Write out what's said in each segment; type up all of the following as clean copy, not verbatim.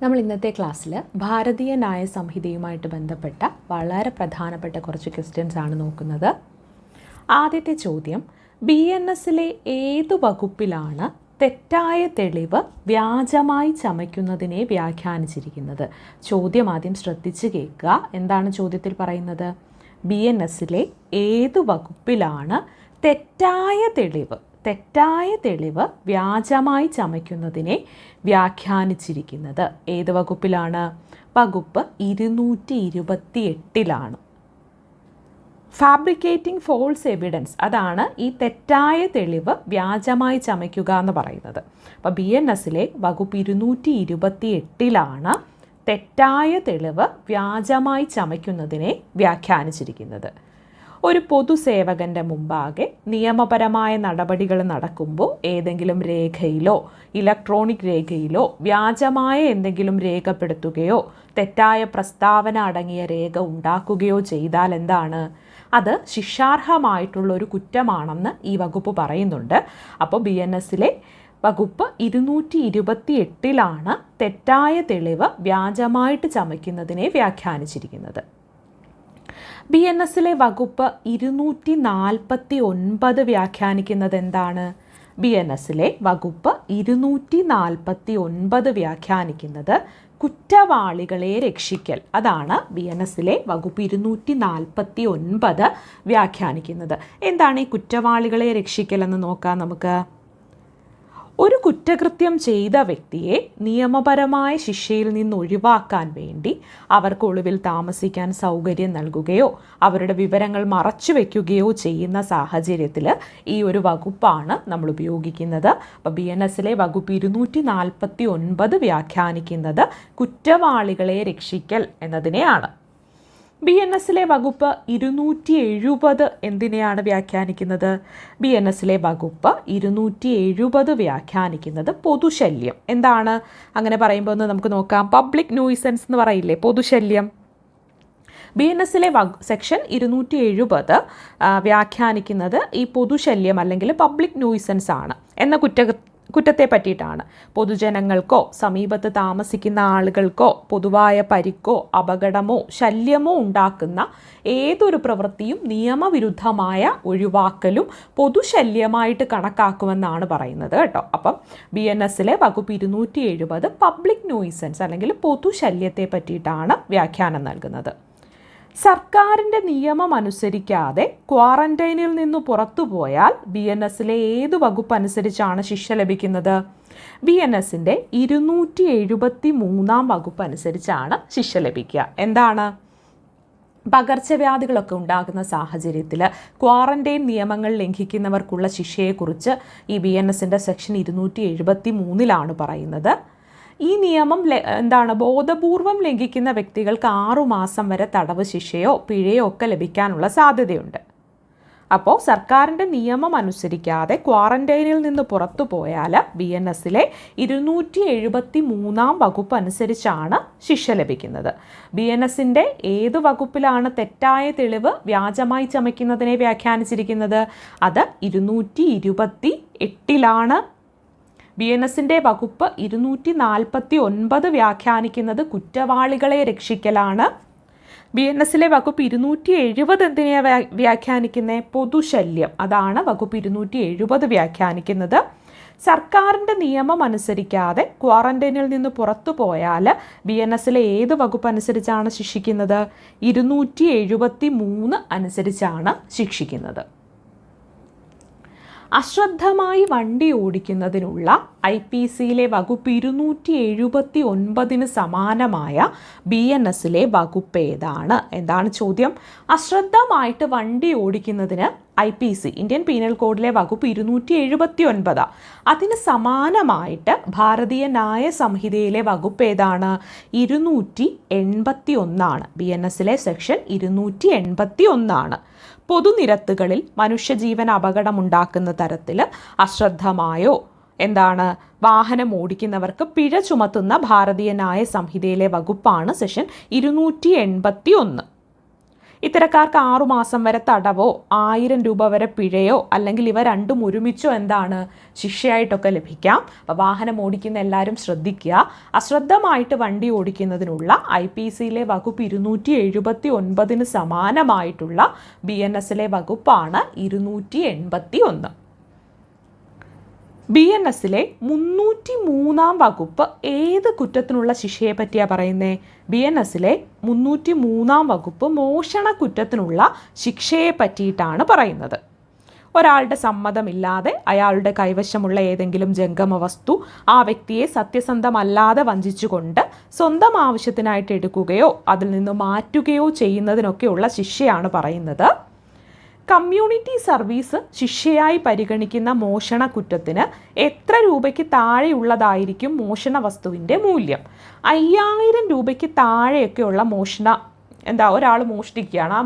നമ്മൾ ഇന്നത്തെ ക്ലാസ്സിൽ ഭാരതീയ ന്യായ സംഹിതയുമായിട്ട് ബന്ധപ്പെട്ട വളരെ പ്രധാനപ്പെട്ട കുറച്ച് ക്വസ്റ്റ്യൻസ് ആണ് നോക്കുന്നത്. ആദ്യത്തെ ചോദ്യം, BNSലെ ഏതു വകുപ്പിലാണ് തെറ്റായ തെളിവ് വ്യാജമായി ചമയ്ക്കുന്നതിനെ വ്യാഖ്യാനിച്ചിരിക്കുന്നത്? ചോദ്യം ആദ്യം ശ്രദ്ധിച്ച് കേൾക്കുക. എന്താണ് ചോദ്യത്തിൽ പറയുന്നത്? BNSലെ ഏതു വകുപ്പിലാണ് തെറ്റായ തെളിവ് വ്യാജമായി ചമയ്ക്കുന്നതിനെ വ്യാഖ്യാനിച്ചിരിക്കുന്നത്? ഏത് വകുപ്പിലാണ്? വകുപ്പ് 228 ഫാബ്രിക്കേറ്റിംഗ് ഫോൾസ് എവിഡൻസ്, അതാണ് ഈ തെറ്റായ തെളിവ് വ്യാജമായി ചമയ്ക്കുക എന്ന് പറയുന്നത്. അപ്പോൾ BNSലെ വകുപ്പ് 228 തെറ്റായ തെളിവ് വ്യാജമായി ചമയ്ക്കുന്നതിനെ വ്യാഖ്യാനിച്ചിരിക്കുന്നത്. ഒരു പൊതുസേവകൻ്റെ മുമ്പാകെ നിയമപരമായ നടപടികൾ നടക്കുമ്പോൾ ഏതെങ്കിലും രേഖയിലോ ഇലക്ട്രോണിക് രേഖയിലോ വ്യാജമായ എന്തെങ്കിലും രേഖപ്പെടുത്തുകയോ തെറ്റായ പ്രസ്താവന അടങ്ങിയ രേഖ ഉണ്ടാക്കുകയോ ചെയ്താൽ എന്താണ്? അത് ശിക്ഷാർഹമായിട്ടുള്ളൊരു കുറ്റമാണെന്ന് ഈ വകുപ്പ് പറയുന്നുണ്ട്. അപ്പോൾ BNSലെ വകുപ്പ് 228 തെറ്റായ തെളിവ് വ്യാജമായിട്ട് ചമയ്ക്കുന്നതിനെ വ്യാഖ്യാനിച്ചിരിക്കുന്നത്. BNSലെ വകുപ്പ് 249 വ്യാഖ്യാനിക്കുന്നത് എന്താണ്? BNSലെ വകുപ്പ് 249 വ്യാഖ്യാനിക്കുന്നത് കുറ്റവാളികളെ രക്ഷിക്കൽ. അതാണ് BNSലെ വകുപ്പ് 249 വ്യാഖ്യാനിക്കുന്നത്. എന്താണ് ഈ കുറ്റവാളികളെ രക്ഷിക്കൽ എന്ന് നോക്കാം നമുക്ക്. ഒരു കുറ്റകൃത്യം ചെയ്ത വ്യക്തിയെ നിയമപരമായ ശിക്ഷയിൽ നിന്ന് ഒഴിവാക്കാൻ വേണ്ടി അവർക്ക് ഒളിവിൽ താമസിക്കാൻ സൗകര്യം നൽകുകയോ അവരുടെ വിവരങ്ങൾ മറച്ചു വയ്ക്കുകയോ ചെയ്യുന്ന സാഹചര്യത്തിൽ ഈ ഒരു വകുപ്പാണ് നമ്മൾ ഉപയോഗിക്കുന്നത്. അപ്പോൾ BNSലെ വകുപ്പ് 249 വ്യാഖ്യാനിക്കുന്നത് കുറ്റവാളികളെ രക്ഷിക്കൽ എന്നതിനെയാണ്. BNSലെ വകുപ്പ് 270 എന്തിനെയാണ് വ്യാഖ്യാനിക്കുന്നത്? BNSലെ വകുപ്പ് 270 വ്യാഖ്യാനിക്കുന്നത് പൊതുശല്യം. എന്താണ് അങ്ങനെ പറയുമ്പോൾ ഒന്ന് നമുക്ക് നോക്കാം. പബ്ലിക് ന്യൂയിസൻസ് എന്ന് പറയില്ലേ, പൊതുശല്യം. BNSലെ സെക്ഷൻ 270 വ്യാഖ്യാനിക്കുന്നത് ഈ പൊതുശല്യം അല്ലെങ്കിൽ പബ്ലിക് ന്യൂയിസൻസ് ആണ് എന്ന കുറ്റത്തെ പറ്റിയിട്ടാണ്. പൊതുജനങ്ങൾക്കോ സമീപത്ത് താമസിക്കുന്ന ആളുകൾക്കോ പൊതുവായ പരിക്കോ അപകടമോ ശല്യമോ ഉണ്ടാക്കുന്ന ഏതൊരു പ്രവൃത്തിയും നിയമവിരുദ്ധമായ ഒഴിവാക്കലും പൊതുശല്യമായിട്ട് കണക്കാക്കുമെന്നാണ് പറയുന്നത് കേട്ടോ. അപ്പം BNSലെ വകുപ്പ് 270 പബ്ലിക് ന്യൂയിസൻസ് അല്ലെങ്കിൽ പൊതുശല്യത്തെ പറ്റിയിട്ടാണ് വ്യാഖ്യാനം നൽകുന്നത്. സർക്കാരിൻ്റെ നിയമം അനുസരിക്കാതെ ക്വാറന്റൈനിൽ നിന്ന് പുറത്തുപോയാൽ BNSലെ ഏതു വകുപ്പ് അനുസരിച്ചാണ് ശിക്ഷ ലഭിക്കുന്നത്? BNSൻ്റെ 273 വകുപ്പ് അനുസരിച്ചാണ് ശിക്ഷ ലഭിക്കുക. എന്താണ്? പകർച്ചവ്യാധികളൊക്കെ ഉണ്ടാകുന്ന സാഹചര്യത്തിൽ ക്വാറന്റൈൻ നിയമങ്ങൾ ലംഘിക്കുന്നവർക്കുള്ള ശിക്ഷയെക്കുറിച്ച് ഈ BNSൻ്റെ സെക്ഷൻ 273 പറയുന്നത്. ഈ നിയമം ബോധപൂർവം ലംഘിക്കുന്ന വ്യക്തികൾക്ക് 6 മാസം വരെ തടവ് ശിക്ഷയോ പിഴയോ ഒക്കെ ലഭിക്കാനുള്ള സാധ്യതയുണ്ട്. അപ്പോൾ സർക്കാരിൻ്റെ നിയമം അനുസരിക്കാതെ ക്വാറന്റൈനിൽ നിന്ന് പുറത്തു പോയാൽ BNSലെ 273 വകുപ്പ് അനുസരിച്ചാണ് ശിക്ഷ ലഭിക്കുന്നത്. BNSൻ്റെ ഏതു വകുപ്പിലാണ് തെറ്റായ തെളിവ് വ്യാജമായി ചമയ്ക്കുന്നതിനെ വ്യാഖ്യാനിച്ചിരിക്കുന്നത്? അത് 228 BNSൻ്റെ വകുപ്പ് 249 വ്യാഖ്യാനിക്കുന്നത് കുറ്റവാളികളെ രക്ഷിക്കലാണ്. BNSലെ വകുപ്പ് 270 എന്തിനെയാണ് വ്യാഖ്യാനിക്കുന്നത്? പൊതുശല്യം. അതാണ് വകുപ്പ് 270 വ്യാഖ്യാനിക്കുന്നത്. സർക്കാരിൻ്റെ നിയമം അനുസരിക്കാതെ ക്വാറന്റൈനിൽ നിന്ന് പുറത്തു പോയാൽ BNSലെ ഏത് വകുപ്പ് അനുസരിച്ചാണ് ശിക്ഷിക്കുന്നത്? 273 അനുസരിച്ചാണ് ശിക്ഷിക്കുന്നത്. അശ്രദ്ധമായി വണ്ടി ഓടിക്കുന്നതിനുള്ള IPCയിലെ വകുപ്പ് 279 സമാനമായ BNSലെ വകുപ്പ് ഏതാണ്? എന്താണ് ചോദ്യം? അശ്രദ്ധമായിട്ട് വണ്ടി ഓടിക്കുന്നതിന് IPC ഇന്ത്യൻ പീനൽ കോഡിലെ വകുപ്പ് 279. അതിന് സമാനമായിട്ട് ഭാരതീയ ന്യായ സംഹിതയിലെ വകുപ്പ് ഏതാണ്? 281. BNSലെ സെക്ഷൻ 281. പൊതുനിരത്തുകളിൽ മനുഷ്യജീവൻ അപകടമുണ്ടാക്കുന്ന തരത്തിൽ അശ്രദ്ധമായോ വാഹനം ഓടിക്കുന്നവർക്ക് പിഴ ചുമത്തുന്ന ഭാരതീയ ന്യായ സംഹിതയിലെ വകുപ്പാണ് സെക്ഷൻ 281. ഇത്തരക്കാർക്ക് 6 മാസം വരെ തടവോ 1000 രൂപ വരെ പിഴയോ അല്ലെങ്കിൽ ഇവ രണ്ടും ഒരുമിച്ചോ എന്താണ് ശിക്ഷയായിട്ടൊക്കെ ലഭിക്കാം. അപ്പോൾ വാഹനം ഓടിക്കുന്ന എല്ലാവരും ശ്രദ്ധിക്കുക. അശ്രദ്ധമായിട്ട് വണ്ടി ഓടിക്കുന്നതിനുള്ള IPCയിലെ വകുപ്പ് 279 സമാനമായിട്ടുള്ള BNSലെ വകുപ്പാണ് 281. BNSലെ 303 വകുപ്പ് ഏത് കുറ്റത്തിനുള്ള ശിക്ഷയെ പറ്റിയാണ് പറയുന്നത്? BNSലെ 303 വകുപ്പ് മോഷണ കുറ്റത്തിനുള്ള ശിക്ഷയെ പറ്റിയിട്ടാണ് പറയുന്നത്. ഒരാളുടെ സമ്മതമില്ലാതെ അയാളുടെ കൈവശമുള്ള ഏതെങ്കിലും ജംഗമ വസ്തു ആ വ്യക്തിയെ സത്യസന്ധമല്ലാതെ വഞ്ചിച്ചുകൊണ്ട് സ്വന്തം ആവശ്യത്തിനായിട്ട് എടുക്കുകയോ അതിൽ നിന്ന് മാറ്റുകയോ ചെയ്യുന്നതിനൊക്കെയുള്ള ശിക്ഷയാണ് പറയുന്നത്. കമ്മ്യൂണിറ്റി സർവീസ് ശിക്ഷയായി പരിഗണിക്കുന്ന മോഷണ കുറ്റത്തിന് എത്ര രൂപയ്ക്ക് താഴെയുള്ളതായിരിക്കും മോഷണ വസ്തുവിൻ്റെ മൂല്യം? 5000 രൂപയ്ക്ക് താഴെയൊക്കെയുള്ള ഒരാൾ മോഷ്ടിക്കുകയാണ്. ആ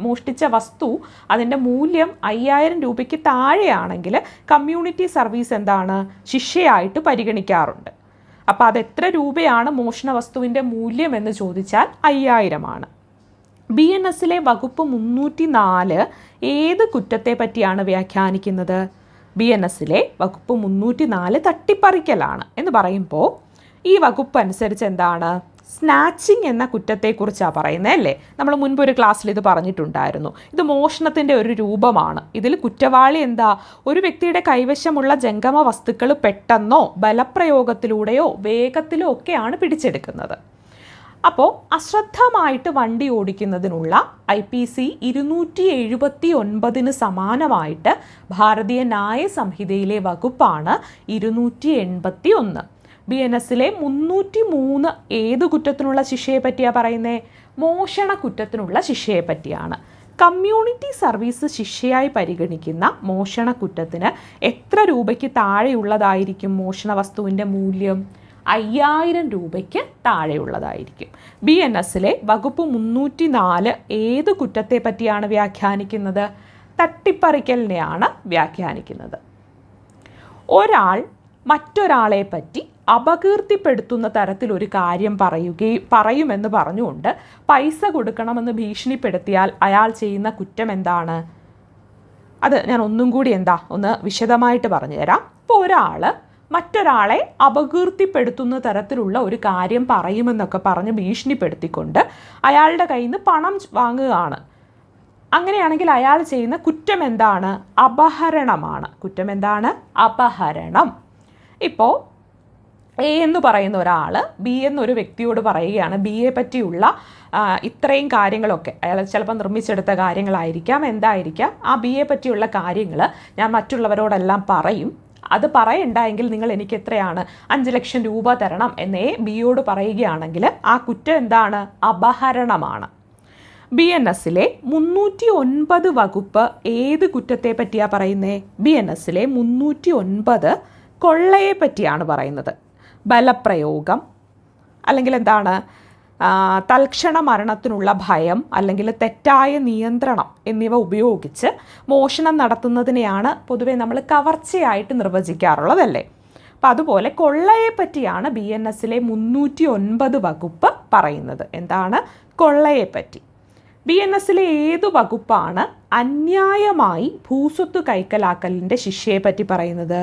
മോഷ്ടിച്ച വസ്തു അതിൻ്റെ മൂല്യം 5000 രൂപയ്ക്ക് താഴെയാണെങ്കിൽ കമ്മ്യൂണിറ്റി സർവീസ് എന്താണ് ശിക്ഷയായിട്ട് പരിഗണിക്കാറുണ്ട്. അപ്പോൾ അത് എത്ര രൂപയാണ് മോഷണ വസ്തുവിൻ്റെ മൂല്യം എന്ന് ചോദിച്ചാൽ 5000 ആണ്. BNSലെ വകുപ്പ് 304 ഏത് കുറ്റത്തെ പറ്റിയാണ് വ്യാഖ്യാനിക്കുന്നത്? BNSലെ വകുപ്പ് 304 തട്ടിപ്പറിക്കലാണ് എന്ന് പറയുമ്പോൾ ഈ വകുപ്പ് അനുസരിച്ച് എന്താണ് സ്നാച്ചിങ് എന്ന കുറ്റത്തെക്കുറിച്ചാണ് പറയുന്നത് അല്ലേ? നമ്മൾ മുൻപ് ഒരു ക്ലാസ്സിൽ ഇത് പറഞ്ഞിട്ടുണ്ടായിരുന്നു. ഇത് മോഷണത്തിൻ്റെ ഒരു രൂപമാണ്. ഇതിൽ കുറ്റവാളി ഒരു വ്യക്തിയുടെ കൈവശമുള്ള ജംഗമ വസ്തുക്കൾ പെട്ടെന്നോ ബലപ്രയോഗത്തിലൂടെയോ വേഗത്തിലോ ഒക്കെയാണ് പിടിച്ചെടുക്കുന്നത്. അപ്പോൾ അശ്രദ്ധമായിട്ട് വണ്ടി ഓടിക്കുന്നതിനുള്ള IPC 279 സമാനമായിട്ട് ഭാരതീയ ന്യായ സംഹിതയിലെ വകുപ്പാണ് 281. BNSലെ 303 ഏത് കുറ്റത്തിനുള്ള ശിക്ഷയെ പറ്റിയാണ് പറയുന്നത്? മോഷണ കുറ്റത്തിനുള്ള ശിക്ഷയെ പറ്റിയാണ്. കമ്മ്യൂണിറ്റി സർവീസ് ശിക്ഷയായി പരിഗണിക്കുന്ന മോഷണ കുറ്റത്തിന് എത്ര രൂപയ്ക്ക് താഴെയുള്ളതായിരിക്കും മോഷണ വസ്തുവിൻ്റെ മൂല്യം? 5000 രൂപയ്ക്ക് താഴെയുള്ളതായിരിക്കും. BNSലെ വകുപ്പ് 304 ഏത് കുറ്റത്തെ പറ്റിയാണ് വ്യാഖ്യാനിക്കുന്നത്? തട്ടിപ്പറിക്കലിനെയാണ് വ്യാഖ്യാനിക്കുന്നത്. ഒരാൾ മറ്റൊരാളെ പറ്റി അപകീർത്തിപ്പെടുത്തുന്ന തരത്തിലൊരു കാര്യം പറയുമെന്ന് പറഞ്ഞുകൊണ്ട് പൈസ കൊടുക്കണമെന്ന് ഭീഷണിപ്പെടുത്തിയാൽ അയാൾ ചെയ്യുന്ന കുറ്റം എന്താണ്? അത് ഞാൻ ഒന്നും കൂടി ഒന്ന് വിശദമായിട്ട് പറഞ്ഞു തരാം. ഇപ്പോൾ ഒരാൾ മറ്റൊരാളെ അപകീർത്തിപ്പെടുത്തുന്ന തരത്തിലുള്ള ഒരു കാര്യം പറയുമെന്നൊക്കെ പറഞ്ഞ് ഭീഷണിപ്പെടുത്തിക്കൊണ്ട് അയാളുടെ കയ്യിൽ നിന്ന് പണം വാങ്ങുകയാണ്. അങ്ങനെയാണെങ്കിൽ അയാൾ ചെയ്യുന്ന കുറ്റം എന്താണ്? അപഹരണമാണ്. കുറ്റം എന്താണ്? അപഹരണം. ഇപ്പോൾ A എന്ന് പറയുന്ന ഒരാൾ B എന്നൊരു വ്യക്തിയോട് പറയുകയാണ് Bയെ പറ്റിയുള്ള ഇത്രയും കാര്യങ്ങളൊക്കെ അയാൾ ചിലപ്പോൾ നിർമ്മിച്ചെടുത്ത കാര്യങ്ങളായിരിക്കാം, എന്തായിരിക്കാം, ആ Bയെ പറ്റിയുള്ള കാര്യങ്ങൾ ഞാൻ മറ്റുള്ളവരോടെല്ലാം പറയും. അത് പറയണ്ടെങ്കിൽ നിങ്ങൾ എനിക്ക് എത്രയാണ് 5 ലക്ഷം രൂപ തരണം എന്നേ Bയോട് പറയുകയാണെങ്കിൽ ആ കുറ്റം എന്താണ്? അപഹരണമാണ്. BNSലെ 309 വകുപ്പ് ഏത് കുറ്റത്തെ പറ്റിയാണ് പറയുന്നത്? BNSലെ 309 കൊള്ളയെ പറ്റിയാണ് പറയുന്നത്. ബലപ്രയോഗം അല്ലെങ്കിൽ തൽക്ഷണ മരണത്തിനുള്ള ഭയം അല്ലെങ്കിൽ തെറ്റായ നിയന്ത്രണം എന്നിവ ഉപയോഗിച്ച് മോഷണം നടത്തുന്നതിനെയാണ് പൊതുവെ നമ്മൾ കവർച്ചയായിട്ട് നിർവചിക്കാറുള്ളതല്ലേ. അപ്പം അതുപോലെ കൊള്ളയെ പറ്റിയാണ് BNSലെ 309 വകുപ്പ് പറയുന്നത്. എന്താണ്? കൊള്ളയെ പറ്റി. BNSലെ ഏതു വകുപ്പാണ് അന്യായമായി ഭൂസ്വത്ത് കൈക്കലാക്കലിൻ്റെ ശിക്ഷയെ പറ്റി പറയുന്നത്?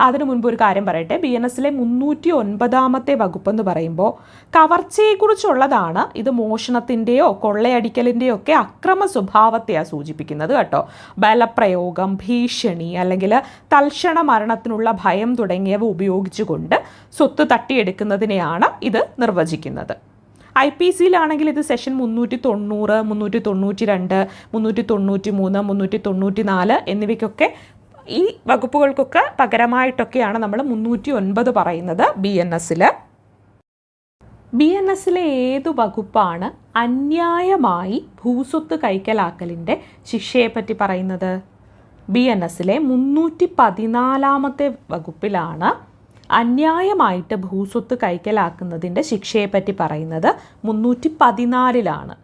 അതിനു മുൻപ് ഒരു കാര്യം പറയട്ടെ. BNSലെ 309 വകുപ്പ് എന്ന് പറയുമ്പോൾ കവർച്ചയെക്കുറിച്ചുള്ളതാണ്. ഇത് മോഷണത്തിൻ്റെയോ കൊള്ളയടിക്കലിൻ്റെയോ ഒക്കെ അക്രമ സ്വഭാവത്തെയാണ് സൂചിപ്പിക്കുന്നത് കേട്ടോ. ബലപ്രയോഗം, ഭീഷണി അല്ലെങ്കിൽ തൽക്ഷണ മരണത്തിനുള്ള ഭയം തുടങ്ങിയവ ഉപയോഗിച്ചുകൊണ്ട് സ്വത്ത് തട്ടിയെടുക്കുന്നതിനെയാണ് ഇത് നിർവചിക്കുന്നത്. IPCയിലാണെങ്കിൽ ഇത് സെഷൻ 390, 392, 393, 394 എന്നിവയ്ക്കൊക്കെ ഈ വകുപ്പുകൾക്കൊക്കെ പകരമായിട്ടൊക്കെയാണ് നമ്മൾ 309 പറയുന്നത്. BNSലെ ഏതു വകുപ്പാണ് അന്യായമായി ഭൂസ്വത്ത് കൈക്കലാക്കലിൻ്റെ ശിക്ഷയെപ്പറ്റി പറയുന്നത്? BNSലെ 314 വകുപ്പിലാണ് അന്യായമായിട്ട് ഭൂസ്വത്ത് കൈക്കലാക്കുന്നതിൻ്റെ ശിക്ഷയെപ്പറ്റി പറയുന്നത്. 314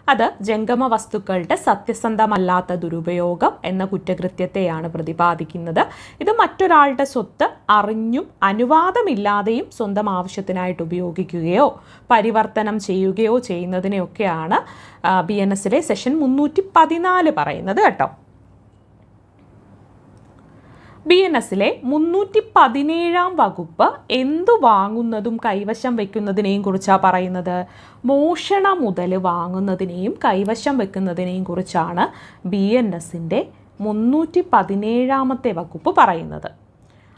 അത് ജംഗമ വസ്തുക്കളുടെ സത്യസന്ധമല്ലാത്ത ദുരുപയോഗം എന്ന കുറ്റകൃത്യത്തെയാണ് പ്രതിപാദിക്കുന്നത്. ഇത് മറ്റൊരാളുടെ സ്വത്ത് അറിഞ്ഞും അനുവാദമില്ലാതെയും സ്വന്തം ആവശ്യത്തിനായിട്ട് ഉപയോഗിക്കുകയോ പരിവർത്തനം ചെയ്യുകയോ ചെയ്യുന്നതിനെയൊക്കെയാണ് BNSലെ സെഷൻ 314 പറയുന്നത് കേട്ടോ. BNSലെ 317 വകുപ്പ് എന്തു വാങ്ങുന്നതും കൈവശം വയ്ക്കുന്നതിനെയും കുറിച്ചാണ് പറയുന്നത്. മോഷണ മുതൽ വാങ്ങുന്നതിനെയും കൈവശം വെക്കുന്നതിനെയും കുറിച്ചാണ് BNSന്റെ 317 വകുപ്പ് പറയുന്നത്.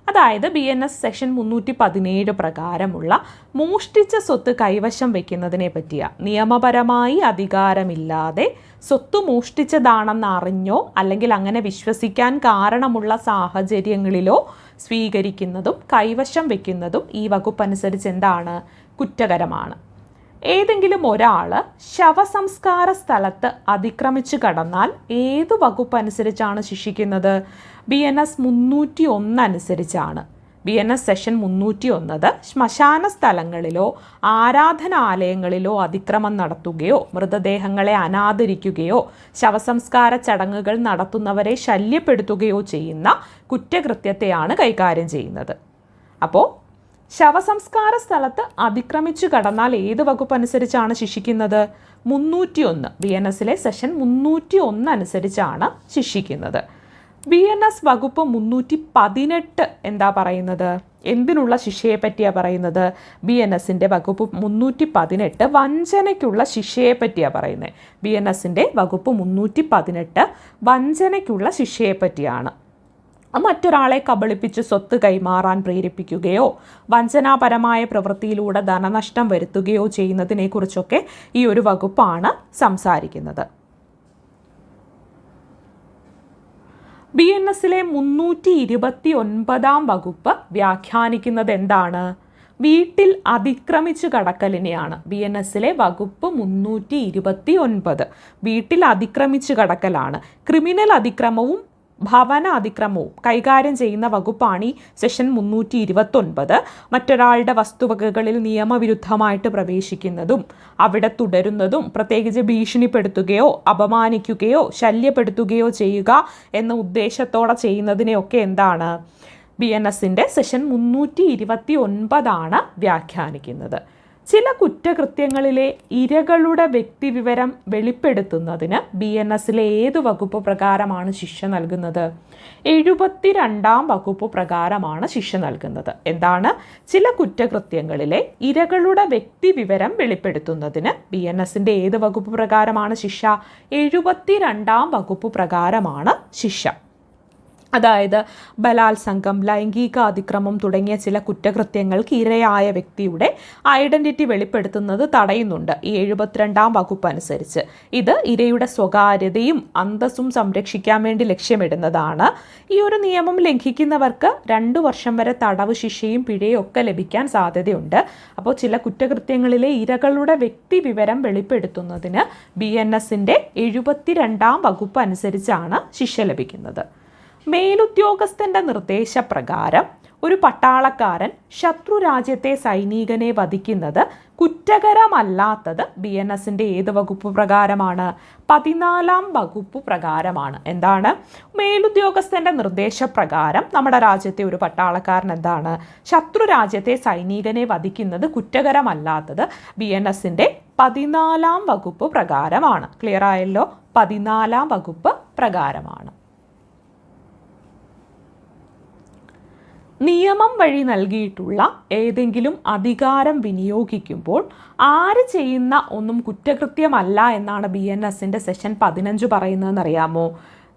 അതായത് BNS സെഷൻ 317 പ്രകാരമുള്ള മോഷ്ടിച്ച സ്വത്ത് കൈവശം വയ്ക്കുന്നതിനെ പറ്റിയാണ്. നിയമപരമായി അധികാരമില്ലാതെ സ്വത്ത് മോഷ്ടിച്ചതാണെന്ന് അറിഞ്ഞോ അല്ലെങ്കിൽ അങ്ങനെ വിശ്വസിക്കാൻ കാരണമുള്ള സാഹചര്യങ്ങളിലോ സ്വീകരിക്കുന്നതും കൈവശം വയ്ക്കുന്നതും ഈ വകുപ്പ് അനുസരിച്ച് എന്താണ്? കുറ്റകരമാണ്. ഏതെങ്കിലും ഒരാൾ ശവസംസ്കാര സ്ഥലത്ത് അതിക്രമിച്ചു കടന്നാൽ ഏത് വകുപ്പ് അനുസരിച്ചാണ് ശിക്ഷിക്കുന്നത്? BNS 301 അനുസരിച്ചാണ്. BNS സെഷൻ 301 ശ്മശാന സ്ഥലങ്ങളിലോ ആരാധനാലയങ്ങളിലോ അതിക്രമം നടത്തുകയോ മൃതദേഹങ്ങളെ അനാദരിക്കുകയോ ശവസംസ്കാര ചടങ്ങുകൾ നടത്തുന്നവരെ ശല്യപ്പെടുത്തുകയോ ചെയ്യുന്ന കുറ്റകൃത്യത്തെയാണ് കൈകാര്യം ചെയ്യുന്നത്. അപ്പോൾ ശവസംസ്കാര സ്ഥലത്ത് അതിക്രമിച്ചു കടന്നാൽ ഏത് വകുപ്പ് അനുസരിച്ചാണ് ശിക്ഷിക്കുന്നത്? 301 BNSലെ സെഷൻ 301 അനുസരിച്ചാണ് ശിക്ഷിക്കുന്നത്. BNS വകുപ്പ് 318 എന്താ പറയുന്നത്? എന്തിനുള്ള ശിക്ഷയെ പറ്റിയാണ് പറയുന്നത്? BNSന്റെ വകുപ്പ് 318 വഞ്ചനയ്ക്കുള്ള ശിക്ഷയെ പറ്റിയാണ് പറയുന്നത്. BNSന്റെ വകുപ്പ് 318 വഞ്ചനയ്ക്കുള്ള ശിക്ഷയെ പറ്റിയാണ്. മറ്റൊരാളെ കബളിപ്പിച്ച് സ്വത്ത് കൈമാറാൻ പ്രേരിപ്പിക്കുകയോ വഞ്ചനാപരമായ പ്രവൃത്തിയിലൂടെ ധനനഷ്ടം വരുത്തുകയോ ചെയ്യുന്നതിനെക്കുറിച്ചൊക്കെ ഈ ഒരു വകുപ്പാണ് സംസാരിക്കുന്നത്. BNSലെ 329 വകുപ്പ് വ്യാഖ്യാനിക്കുന്നത് എന്താണ്? വീട്ടിൽ അതിക്രമിച്ചു കടക്കലിനെയാണ്. BNSലെ വകുപ്പ് 329 വീട്ടിൽ അതിക്രമിച്ചു കടക്കലാണ്. ക്രിമിനൽ അതിക്രമവും ഭവന അതിക്രമവും കൈകാര്യം ചെയ്യുന്ന വകുപ്പാണ് ഈ സെഷൻ 329. മറ്റൊരാളുടെ വസ്തുവകകളിൽ നിയമവിരുദ്ധമായിട്ട് പ്രവേശിക്കുന്നതും അവിടെ തുടരുന്നതും പ്രത്യേകിച്ച് ഭീഷണിപ്പെടുത്തുകയോ അപമാനിക്കുകയോ ശല്യപ്പെടുത്തുകയോ ചെയ്യുക എന്ന ഉദ്ദേശത്തോടെ ചെയ്യുന്നതിനെയൊക്കെ എന്താണ്? BNSന്റെ സെഷൻ 329 വ്യാഖ്യാനിക്കുന്നത്. ചില കുറ്റകൃത്യങ്ങളിലെ ഇരകളുടെ വ്യക്തിവിവരം വെളിപ്പെടുത്തുന്നതിന് BNSലെ ഏത് വകുപ്പ് പ്രകാരമാണ് ശിക്ഷ നൽകുന്നത്? 72 വകുപ്പ് പ്രകാരമാണ് ശിക്ഷ നൽകുന്നത്. എന്താണ്? ചില കുറ്റകൃത്യങ്ങളിലെ ഇരകളുടെ വ്യക്തിവിവരം വെളിപ്പെടുത്തുന്നതിന് BNSന്റെ ഏത് വകുപ്പ് പ്രകാരമാണ് ശിക്ഷ? 72 വകുപ്പ് പ്രകാരമാണ് ശിക്ഷ. അതായത് ബലാത്സംഗം, ലൈംഗിക അതിക്രമം തുടങ്ങിയ ചില കുറ്റകൃത്യങ്ങൾക്ക് ഇരയായ വ്യക്തിയുടെ ഐഡൻറ്റിറ്റി വെളിപ്പെടുത്തുന്നത് തടയുന്നുണ്ട് ഈ 72 വകുപ്പ് അനുസരിച്ച്. ഇത് ഇരയുടെ സ്വകാര്യതയും അന്തസ്സും സംരക്ഷിക്കാൻ വേണ്ടി ലക്ഷ്യമിടുന്നതാണ്. ഈ ഒരു നിയമം ലംഘിക്കുന്നവർക്ക് 2 വർഷം വരെ തടവ് ശിക്ഷയും പിഴയും ഒക്കെ ലഭിക്കാൻ സാധ്യതയുണ്ട്. അപ്പോൾ ചില കുറ്റകൃത്യങ്ങളിലെ ഇരകളുടെ വ്യക്തിവിവരം വെളിപ്പെടുത്തുന്നതിന് BNSന്റെ 72 വകുപ്പ് അനുസരിച്ചാണ് ശിക്ഷ ലഭിക്കുന്നത്. മേലുദ്യോഗസ്ഥന്റെ നിർദ്ദേശപ്രകാരം ഒരു പട്ടാളക്കാരൻ ശത്രു രാജ്യത്തെ സൈനികനെ വധിക്കുന്നത് കുറ്റകരമല്ലാത്തത് BNSന്റെ ഏത് വകുപ്പ് പ്രകാരമാണ്? 14 വകുപ്പ് പ്രകാരമാണ്. എന്താണ്? മേലുദ്യോഗസ്ഥന്റെ നിർദ്ദേശപ്രകാരം നമ്മുടെ രാജ്യത്തെ ഒരു പട്ടാളക്കാരൻ എന്താണ്? ശത്രു രാജ്യത്തെ സൈനികനെ വധിക്കുന്നത് കുറ്റകരമല്ലാത്തത് BNSന്റെ 14 വകുപ്പ് പ്രകാരമാണ്. ക്ലിയർ ആയല്ലോ? 14 വകുപ്പ് പ്രകാരമാണ്. നിയമം വഴി നൽകിയിട്ടുള്ള ഏതെങ്കിലും അധികാരം വിനിയോഗിക്കുമ്പോൾ ആര് ചെയ്യുന്ന ഒന്നും കുറ്റകൃത്യമല്ല എന്നാണ് BNSന്റെ സെഷൻ 15 പറയുന്നതെന്നറിയാമോ?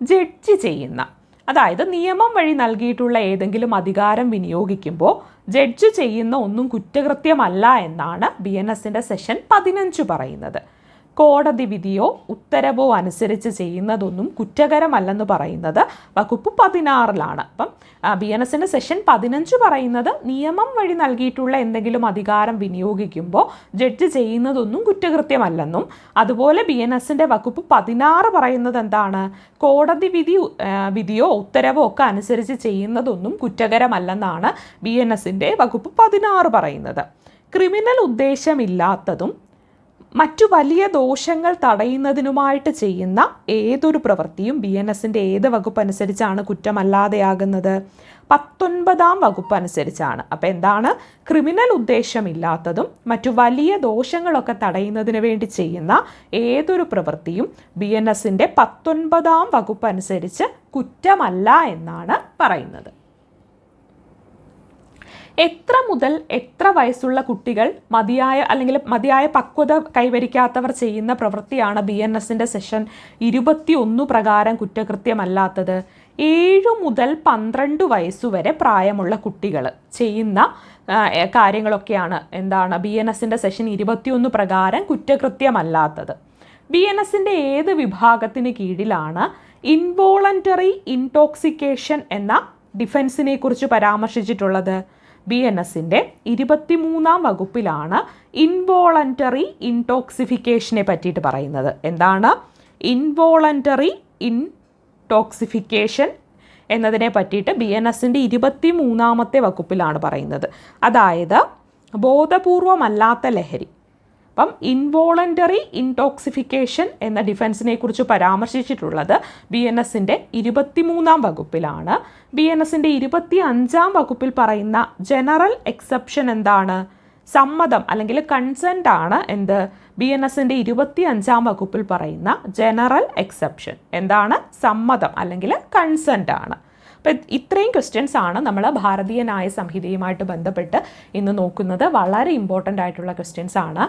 ജഡ്ജി ചെയ്യുന്ന, അതായത് നിയമം വഴി നൽകിയിട്ടുള്ള ഏതെങ്കിലും അധികാരം വിനിയോഗിക്കുമ്പോൾ ജഡ്ജി ചെയ്യുന്ന ഒന്നും കുറ്റകൃത്യമല്ല എന്നാണ് BNSന്റെ സെഷൻ 15 പറയുന്നത്. കോടതി വിധിയോ ഉത്തരവോ അനുസരിച്ച് ചെയ്യുന്നതൊന്നും കുറ്റകരമല്ലെന്ന് പറയുന്നത് വകുപ്പ് 16ലാണ്. അപ്പം BNSന്റെ സെഷൻ 15 പറയുന്നത് നിയമം വഴി നൽകിയിട്ടുള്ള എന്തെങ്കിലും അധികാരം വിനിയോഗിക്കുമ്പോൾ ജഡ്ജി ചെയ്യുന്നതൊന്നും കുറ്റകൃത്യമല്ലെന്നും, അതുപോലെ BNSന്റെ വകുപ്പ് 16 പറയുന്നത് എന്താണ്? കോടതി വിധിയോ ഉത്തരവോ ഒക്കെ അനുസരിച്ച് ചെയ്യുന്നതൊന്നും കുറ്റകരമല്ലെന്നാണ് BNSന്റെ വകുപ്പ് 16 പറയുന്നത്. ക്രിമിനൽ ഉദ്ദേശമില്ലാത്തതും മറ്റു വലിയ ദോഷങ്ങൾ തടയുന്നതിനുമായിട്ട് ചെയ്യുന്ന ഏതൊരു പ്രവൃത്തിയും BNSന്റെ ഏത് വകുപ്പ് അനുസരിച്ചാണ് കുറ്റമല്ലാതെയാകുന്നത്? 19-ാം വകുപ്പ് അനുസരിച്ചാണ്. അപ്പോൾ എന്താണ്? ക്രിമിനൽ ഉദ്ദേശമില്ലാത്തതും മറ്റു വലിയ ദോഷങ്ങളൊക്കെ തടയുന്നതിന് വേണ്ടി ചെയ്യുന്ന ഏതൊരു പ്രവൃത്തിയും BNSന്റെ 19-ാം വകുപ്പ് അനുസരിച്ച് കുറ്റമല്ല എന്നാണ് പറയുന്നത്. എത്ര മുതൽ എത്ര വയസ്സുള്ള കുട്ടികൾ മതിയായ പക്വത കൈവരിക്കാത്തവർ ചെയ്യുന്ന പ്രവൃത്തിയാണ് BNSന്റെ സെഷൻ 21 പ്രകാരം കുറ്റകൃത്യമല്ലാത്തത്? 7 മുതൽ 12 വയസ്സുവരെ പ്രായമുള്ള കുട്ടികൾ ചെയ്യുന്ന കാര്യങ്ങളൊക്കെയാണ് എന്താണ് BNSന്റെ സെഷൻ 21 പ്രകാരം കുറ്റകൃത്യമല്ലാത്തത്. BNSന്റെ ഏത് വിഭാഗത്തിന് കീഴിലാണ് ഇൻവോളണ്ടറി ഇൻടോക്സിക്കേഷൻ എന്ന ഡിഫൻസിനെ കുറിച്ച് പരാമർശിച്ചിട്ടുള്ളത്? BNSന്റെ 23-ാം വകുപ്പിലാണ് ഇൻവോളണ്ടറി ഇൻടോക്സിഫിക്കേഷനെ പറ്റിയിട്ട് പറയുന്നത്. എന്താണ് ഇൻവോളണ്ടറി ഇൻടോക്സിഫിക്കേഷൻ എന്നതിനെ പറ്റിയിട്ട്? BNSന്റെ 23-ാമത്തെ വകുപ്പിലാണ് പറയുന്നത്. അതായത് ബോധപൂർവമല്ലാത്ത ലഹരി. അപ്പം ഇൻവോളണ്ടറി ഇൻടോക്സിഫിക്കേഷൻ എന്ന ഡിഫൻസിനെ കുറിച്ച് പരാമർശിച്ചിട്ടുള്ളത് BNSന്റെ 23-ാം വകുപ്പിലാണ്. BNSന്റെ 25-ാം വകുപ്പിൽ പറയുന്ന ജനറൽ എക്സെപ്ഷൻ എന്താണ്? സമ്മതം അല്ലെങ്കിൽ കൺസെൻ്റ് ആണ്. എന്ത്? BNSന്റെ 25-ാം വകുപ്പിൽ പറയുന്ന ജനറൽ എക്സെപ്ഷൻ എന്താണ്? സമ്മതം അല്ലെങ്കിൽ കൺസെൻ്റ് ആണ്. അപ്പം ഇത്രയും ക്വസ്റ്റ്യൻസ് ആണ് നമ്മൾ ഭാരതീയ ന്യായ സംഹിതയുമായിട്ട് ബന്ധപ്പെട്ട് ഇന്ന് നോക്കുന്നത്. വളരെ ഇമ്പോർട്ടൻ്റ് ആയിട്ടുള്ള ക്വസ്റ്റ്യൻസ് ആണ്.